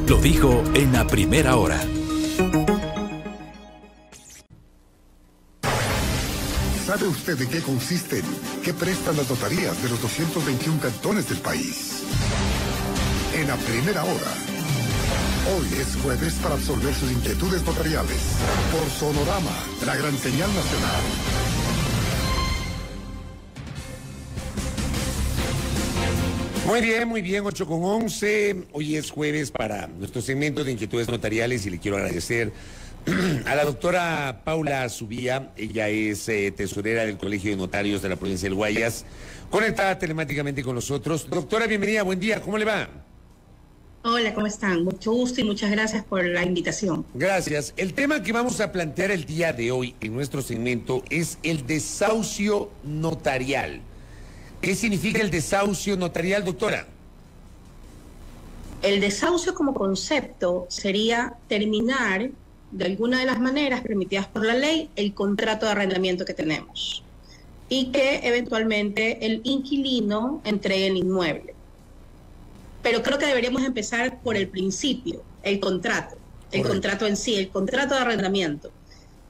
Lo dijo en la primera hora. ¿Sabe usted en qué consisten? ¿Qué prestan las notarías de los 221 cantones del país? En la primera hora. Hoy es jueves para absolver sus inquietudes notariales. Por Sonorama, la gran señal nacional. Muy bien, 8:11. Hoy es jueves para nuestro segmento de inquietudes notariales y le quiero agradecer a la doctora Paula Subía. Ella es tesorera del Colegio de Notarios de la provincia del Guayas, conectada telemáticamente con nosotros. Doctora, bienvenida, buen día, ¿cómo le va? Hola, ¿cómo están? Mucho gusto y muchas gracias por la invitación. Gracias. El tema que vamos a plantear el día de hoy en nuestro segmento es el desahucio notarial. ¿Qué significa el desahucio notarial, doctora? El desahucio como concepto sería terminar, de alguna de las maneras permitidas por la ley, el contrato de arrendamiento que tenemos y que eventualmente el inquilino entregue el inmueble. Pero creo que deberíamos empezar por el principio, el contrato. El contrato en sí, el contrato de arrendamiento.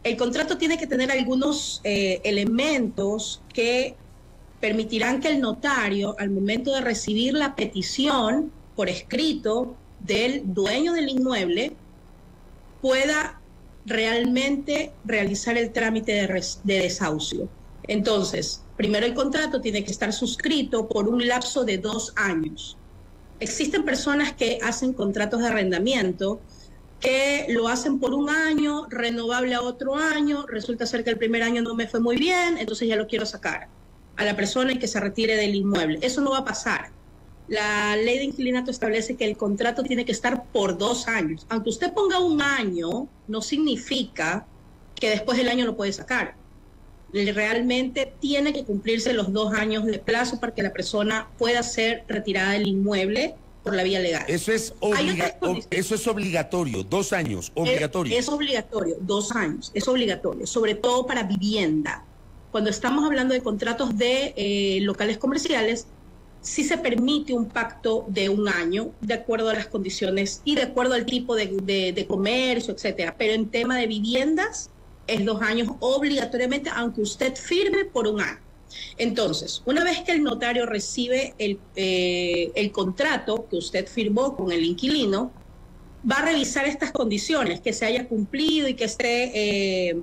El contrato tiene que tener algunos elementos que permitirán que el notario, al momento de recibir la petición por escrito del dueño del inmueble, pueda realmente realizar el trámite de desahucio. Entonces, primero el contrato tiene que estar suscrito por un lapso de 2 años. Existen personas que hacen contratos de arrendamiento que lo hacen por 1 año, renovable a otro año, resulta ser que el primer año no me fue muy bien, entonces ya lo quiero sacar a la persona y que se retire del inmueble. Eso no va a pasar. La ley de inquilinato establece que el contrato tiene que estar por 2 años. Aunque usted ponga 1 año, no significa que después del año lo puede sacar. Realmente tiene que cumplirse los 2 años de plazo para que la persona pueda ser retirada del inmueble por la vía legal. Eso es obligatorio, 2 años, obligatorio. Es obligatorio, 2 años, es obligatorio, sobre todo para vivienda. Cuando estamos hablando de contratos de locales comerciales, sí se permite un pacto de 1 año, de acuerdo a las condiciones y de acuerdo al tipo de comercio, etcétera. Pero en tema de viviendas, es 2 años obligatoriamente, aunque usted firme por 1 año. Entonces, una vez que el notario recibe el contrato que usted firmó con el inquilino, va a revisar estas condiciones, que se haya cumplido y que esté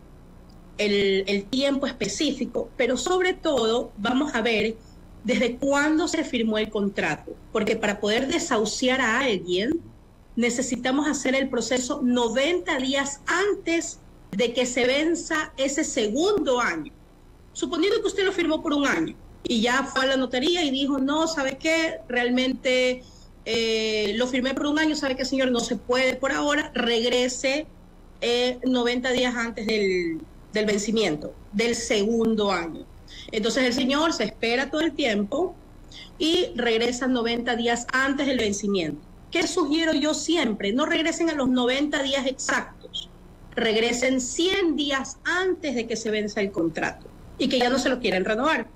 el tiempo específico, pero sobre todo vamos a ver desde cuándo se firmó el contrato, porque para poder desahuciar a alguien necesitamos hacer el proceso 90 días antes de que se venza ese segundo año. Suponiendo que usted lo firmó por 1 año y ya fue a la notaría y dijo, no, ¿sabe qué? Realmente lo firmé por 1 año, ¿sabe qué, señor? No se puede por ahora, regrese 90 días antes del vencimiento del segundo año. Entonces el señor se espera todo el tiempo y regresa 90 días antes del vencimiento. ¿Qué sugiero yo siempre? No regresen a los 90 días exactos, regresen 100 días antes de que se venza el contrato y que ya no se lo quieren renovar.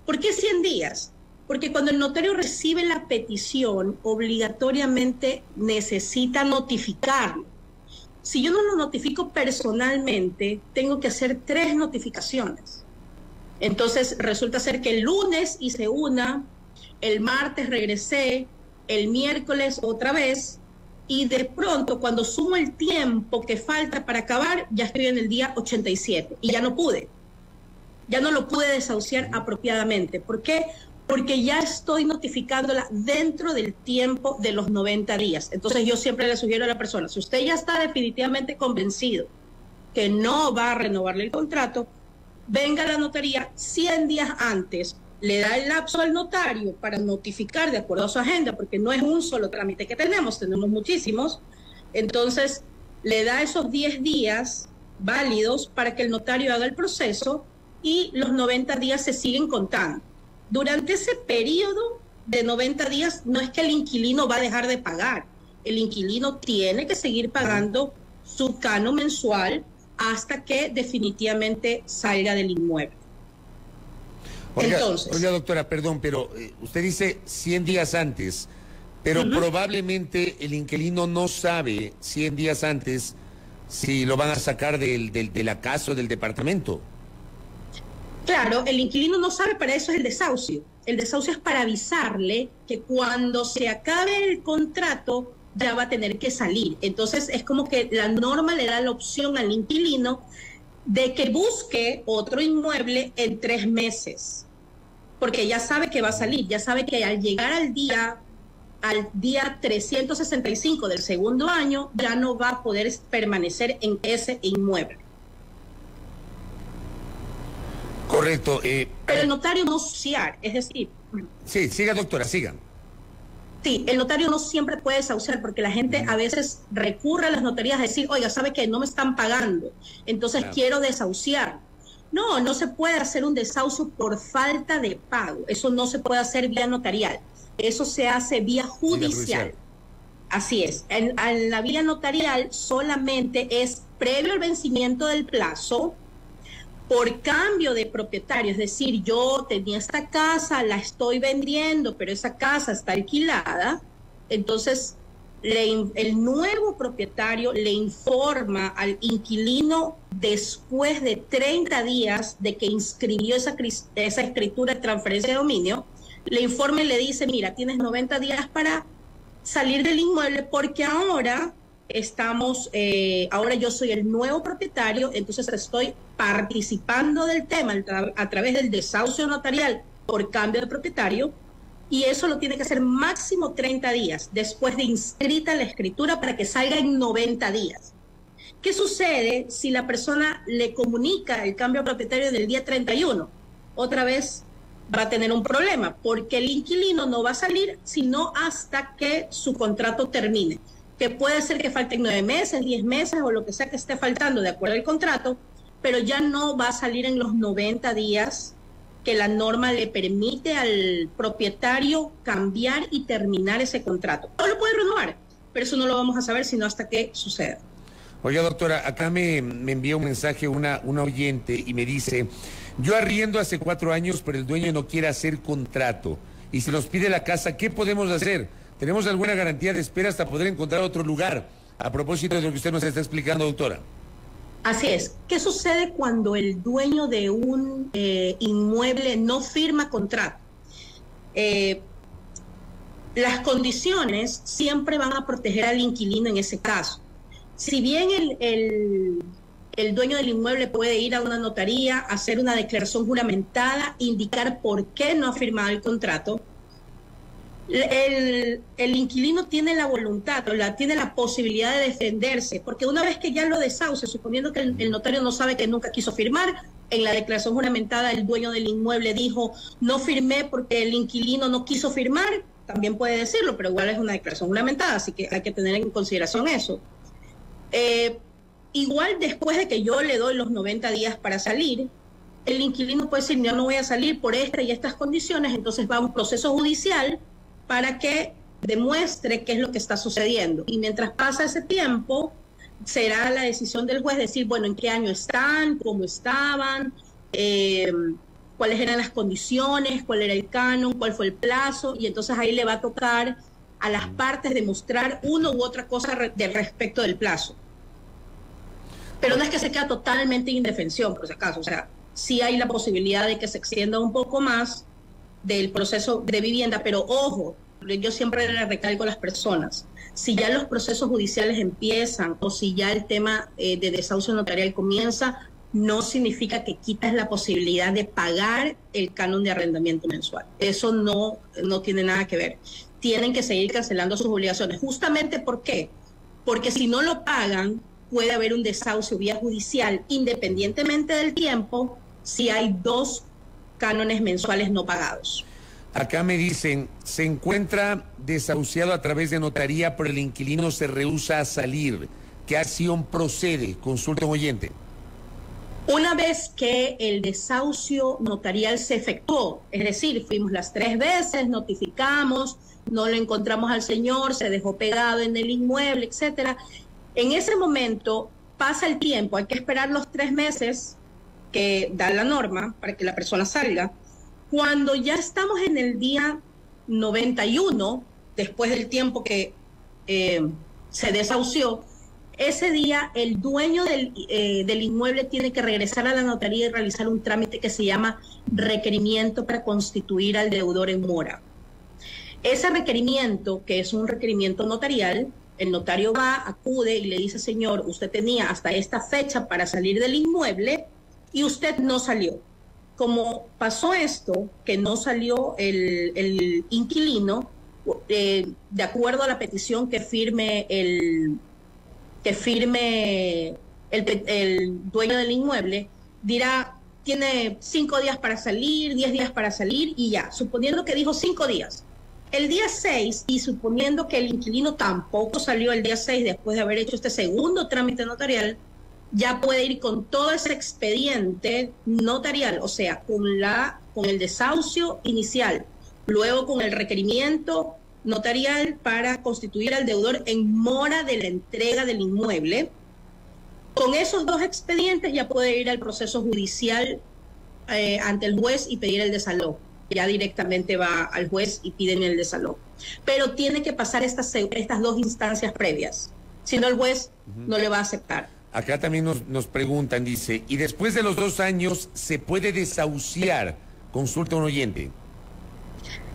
¿Por qué 100 días? Porque cuando el notario recibe la petición, obligatoriamente necesita notificarlo. Si yo no lo notifico personalmente, tengo que hacer 3 notificaciones. Entonces resulta ser que el lunes hice una, el martes regresé, el miércoles otra vez, y de pronto cuando sumo el tiempo que falta para acabar, ya estoy en el día 87 y ya no pude. Ya no lo pude desahuciar apropiadamente. ¿Por qué? Porque ya estoy notificándola dentro del tiempo de los 90 días. Entonces yo siempre le sugiero a la persona, si usted ya está definitivamente convencido que no va a renovarle el contrato, venga a la notaría 100 días antes, le da el lapso al notario para notificar de acuerdo a su agenda, porque no es un solo trámite que tenemos muchísimos. Entonces le da esos 10 días válidos para que el notario haga el proceso y los 90 días se siguen contando. Durante ese periodo de 90 días no es que el inquilino va a dejar de pagar, el inquilino tiene que seguir pagando su canon mensual hasta que definitivamente salga del inmueble. Oiga, doctora, perdón, pero usted dice 100 días antes, pero probablemente el inquilino no sabe 100 días antes si lo van a sacar de la casa o del departamento. Claro, el inquilino no sabe, para eso es el desahucio. El desahucio es para avisarle que cuando se acabe el contrato ya va a tener que salir. Entonces es como que la norma le da la opción al inquilino de que busque otro inmueble en 3 meses, porque ya sabe que va a salir, ya sabe que al llegar al día 365 del segundo año ya no va a poder permanecer en ese inmueble. Correcto. Pero el notario no desahuciar, es decir... Sí, siga doctora, siga. Sí, el notario no siempre puede desahuciar porque la gente a veces recurre a las notarías a decir, oiga, ¿sabe qué? No me están pagando, entonces quiero desahuciar. No, no se puede hacer un desahucio por falta de pago. Eso no se puede hacer vía notarial. Eso se hace vía judicial. Así es. En la vía notarial solamente es previo al vencimiento del plazo, por cambio de propietario. Es decir, yo tenía esta casa, la estoy vendiendo, pero esa casa está alquilada. Entonces, el nuevo propietario le informa al inquilino después de 30 días de que inscribió esa escritura de transferencia de dominio, le informa y le dice, mira, tienes 90 días para salir del inmueble porque ahora ahora yo soy el nuevo propietario, entonces estoy participando del tema a través del desahucio notarial por cambio de propietario, y eso lo tiene que hacer máximo 30 días después de inscrita la escritura para que salga en 90 días. ¿Qué sucede si la persona le comunica el cambio de propietario del día 31? Otra vez va a tener un problema, porque el inquilino no va a salir sino hasta que su contrato termine, que puede ser que falten 9 meses, 10 meses o lo que sea que esté faltando de acuerdo al contrato, pero ya no va a salir en los 90 días que la norma le permite al propietario cambiar y terminar ese contrato. No lo puede renovar, pero eso no lo vamos a saber sino hasta que suceda. Oiga, doctora, acá me envió un mensaje una oyente y me dice, yo arriendo hace 4 años, pero el dueño no quiere hacer contrato y se nos pide la casa, ¿qué podemos hacer? ¿Tenemos alguna garantía de espera hasta poder encontrar otro lugar? A propósito de lo que usted nos está explicando, doctora. Así es. ¿Qué sucede cuando el dueño de un inmueble no firma contrato? Las condiciones siempre van a proteger al inquilino en ese caso. Si bien el dueño del inmueble puede ir a una notaría, hacer una declaración juramentada, indicar por qué no ha firmado el contrato, el inquilino tiene la voluntad, tiene la posibilidad de defenderse, porque una vez que ya lo desahucia, suponiendo que el notario no sabe que nunca quiso firmar, en la declaración juramentada el dueño del inmueble dijo, no firmé porque el inquilino no quiso firmar, también puede decirlo, pero igual es una declaración juramentada, así que hay que tener en consideración eso. Igual después de que yo le doy los 90 días para salir, el inquilino puede decir, yo no voy a salir por esta y estas condiciones, entonces va a un proceso judicial para que demuestre qué es lo que está sucediendo. Y mientras pasa ese tiempo, será la decisión del juez decir, bueno, en qué año están, cómo estaban, cuáles eran las condiciones, cuál era el canon, cuál fue el plazo, y entonces ahí le va a tocar a las partes demostrar una u otra cosa respecto del plazo. Pero no es que se quede totalmente en indefensión, por si acaso. O sea, sí hay la posibilidad de que se extienda un poco más del proceso de vivienda, pero ojo, yo siempre le recalco a las personas, si ya los procesos judiciales empiezan o si ya el tema de desahucio notarial comienza, no significa que quitas la posibilidad de pagar el canon de arrendamiento mensual. Eso no tiene nada que ver. Tienen que seguir cancelando sus obligaciones. Justamente, ¿por qué? Porque si no lo pagan, puede haber un desahucio vía judicial, independientemente del tiempo, si hay 2 cánones mensuales no pagados. Acá me dicen, se encuentra desahuciado a través de notaría, pero el inquilino se rehúsa a salir. ¿Qué acción procede? Consulta un oyente. Una vez que el desahucio notarial se efectuó, es decir, fuimos las 3 veces, notificamos, no lo encontramos al señor, se dejó pegado en el inmueble, etcétera. En ese momento pasa el tiempo, hay que esperar los 3 meses que da la norma para que la persona salga. Cuando ya estamos en el día 91, después del tiempo que se desahució, ese día el dueño del inmueble tiene que regresar a la notaría y realizar un trámite que se llama requerimiento para constituir al deudor en mora. Ese requerimiento, que es un requerimiento notarial, el notario va, acude y le dice, señor, usted tenía hasta esta fecha para salir del inmueble y usted no salió. Como pasó esto, que no salió el inquilino, de acuerdo a la petición que firme el dueño del inmueble, dirá, tiene 5 días para salir, 10 días para salir y ya, suponiendo que dijo 5 días. El día 6, y suponiendo que el inquilino tampoco salió el día 6 después de haber hecho este segundo trámite notarial, ya puede ir con todo ese expediente notarial, o sea, con el desahucio inicial, luego con el requerimiento notarial para constituir al deudor en mora de la entrega del inmueble. Con esos 2 expedientes ya puede ir al proceso judicial ante el juez y pedir el desalojo. Ya directamente va al juez y piden el desalojo. Pero tiene que pasar estas 2 instancias previas. Si no, el juez no le va a aceptar. Acá también nos preguntan, dice, ¿y después de los 2 años se puede desahuciar? Consulta un oyente.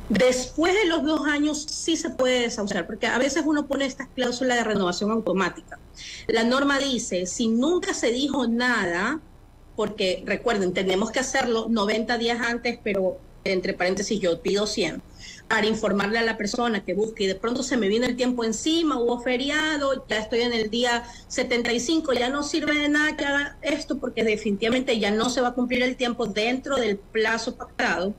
Después de los 2 años sí se puede desahuciar, porque a veces uno pone esta cláusula de renovación automática. La norma dice, si nunca se dijo nada, porque recuerden, tenemos que hacerlo 90 días antes, pero entre paréntesis yo pido 100, para informarle a la persona que busque, y de pronto se me viene el tiempo encima, hubo feriado, ya estoy en el día 75, ya no sirve de nada que haga esto, porque definitivamente ya no se va a cumplir el tiempo dentro del plazo pactado.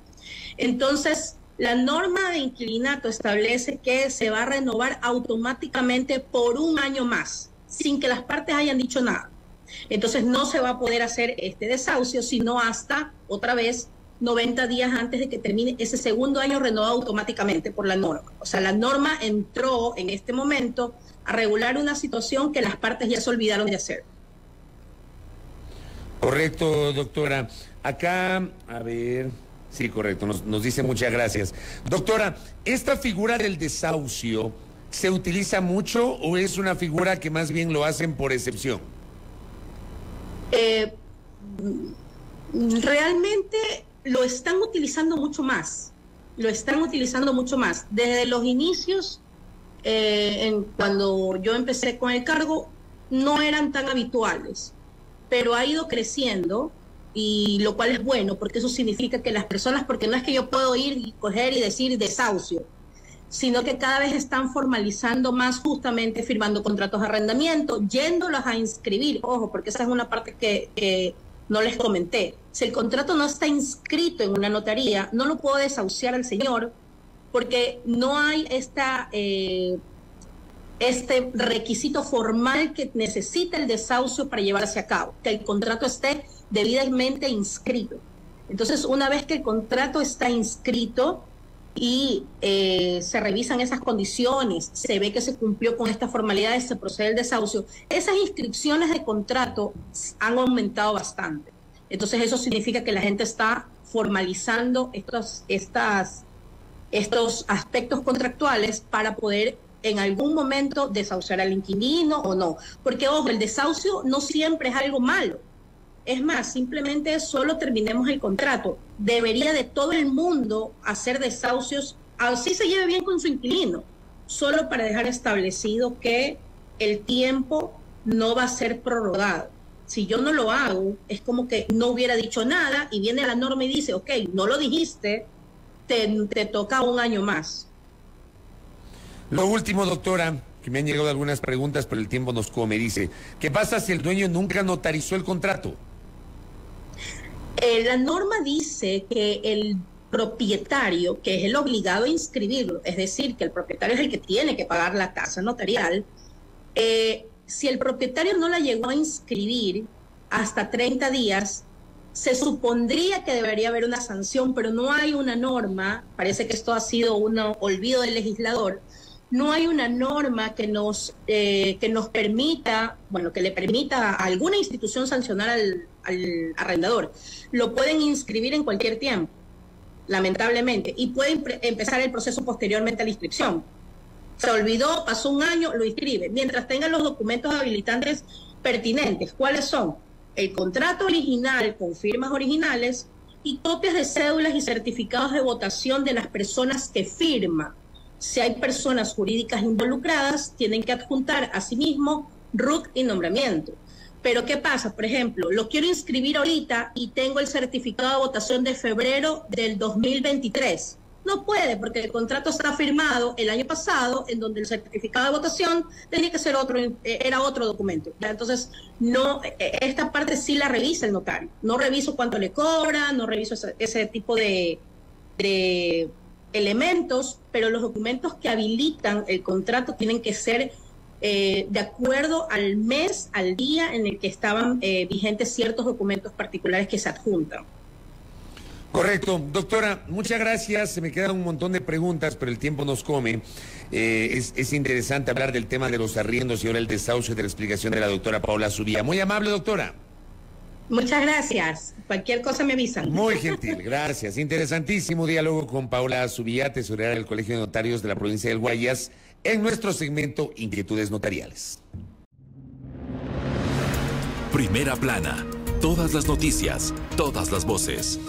Entonces, la norma de inquilinato establece que se va a renovar automáticamente por 1 año más, sin que las partes hayan dicho nada. Entonces no se va a poder hacer este desahucio, sino hasta, otra vez, 90 días antes de que termine ese segundo año renovado automáticamente por la norma. O sea, la norma entró en este momento a regular una situación que las partes ya se olvidaron de hacer. Correcto, doctora. Acá, a ver... Sí, correcto, nos dice muchas gracias. Doctora, ¿esta figura del desahucio se utiliza mucho o es una figura que más bien lo hacen por excepción? Realmente lo están utilizando mucho más. Desde los inicios, cuando yo empecé con el cargo, no eran tan habituales, pero ha ido creciendo. Y lo cual es bueno, porque eso significa que las personas, porque no es que yo puedo ir y coger y decir desahucio, sino que cada vez están formalizando más, justamente firmando contratos de arrendamiento, yéndolos a inscribir. Ojo, porque esa es una parte que no les comenté. Si el contrato no está inscrito en una notaría, no lo puedo desahuciar al señor, porque no hay este requisito formal que necesita el desahucio para llevarse a cabo, que el contrato esté debidamente inscrito. Entonces, una vez que el contrato está inscrito y se revisan esas condiciones, se ve que se cumplió con estas formalidades, se procede el desahucio. Esas inscripciones de contrato han aumentado bastante. Entonces, eso significa que la gente está formalizando estos aspectos contractuales para poder en algún momento desahuciar al inquilino o no. Porque, ojo, el desahucio no siempre es algo malo. Es más, simplemente solo terminemos el contrato. Debería de todo el mundo hacer desahucios, así se lleve bien con su inquilino, solo para dejar establecido que el tiempo no va a ser prorrogado. Si yo no lo hago, es como que no hubiera dicho nada y viene la norma y dice, ok, no lo dijiste, te toca 1 año más. Lo último, doctora, que me han llegado algunas preguntas, pero el tiempo nos come, dice, ¿qué pasa si el dueño nunca notarizó el contrato? La norma dice que el propietario, que es el obligado a inscribirlo, es decir, que el propietario es el que tiene que pagar la tasa notarial, si el propietario no la llegó a inscribir hasta 30 días, se supondría que debería haber una sanción, pero no hay una norma, parece que esto ha sido un olvido del legislador, no hay una norma que nos permita, bueno, que le permita a alguna institución sancionar al arrendador. Lo pueden inscribir en cualquier tiempo, lamentablemente, y pueden empezar el proceso posteriormente a la inscripción. Se olvidó, pasó un año, lo inscribe. Mientras tengan los documentos habilitantes pertinentes. ¿Cuáles son? El contrato original con firmas originales y copias de cédulas y certificados de votación de las personas que firman. Si hay personas jurídicas involucradas, tienen que adjuntar a sí mismo RUT y nombramiento. Pero ¿qué pasa? Por ejemplo, lo quiero inscribir ahorita y tengo el certificado de votación de febrero del 2023. No puede, porque el contrato está firmado el año pasado, en donde el certificado de votación tenía que ser otro, era otro documento. ¿Ya? Entonces, no, esta parte sí la revisa el notario. No reviso cuánto le cobra, no reviso ese tipo de elementos, pero los documentos que habilitan el contrato tienen que ser de acuerdo al mes, al día en el que estaban vigentes ciertos documentos particulares que se adjuntan. Correcto. Doctora, muchas gracias. Se me quedan un montón de preguntas, pero el tiempo nos come. Es interesante hablar del tema de los arriendos y ahora el desahucio de la explicación de la doctora Paula Zubía. Muy amable, doctora. Muchas gracias. Cualquier cosa me avisan. Muy gentil, gracias. Interesantísimo diálogo con Paula Zubía, tesorera del Colegio de Notarios de la provincia del Guayas, en nuestro segmento Inquietudes Notariales. Primera plana. Todas las noticias, todas las voces.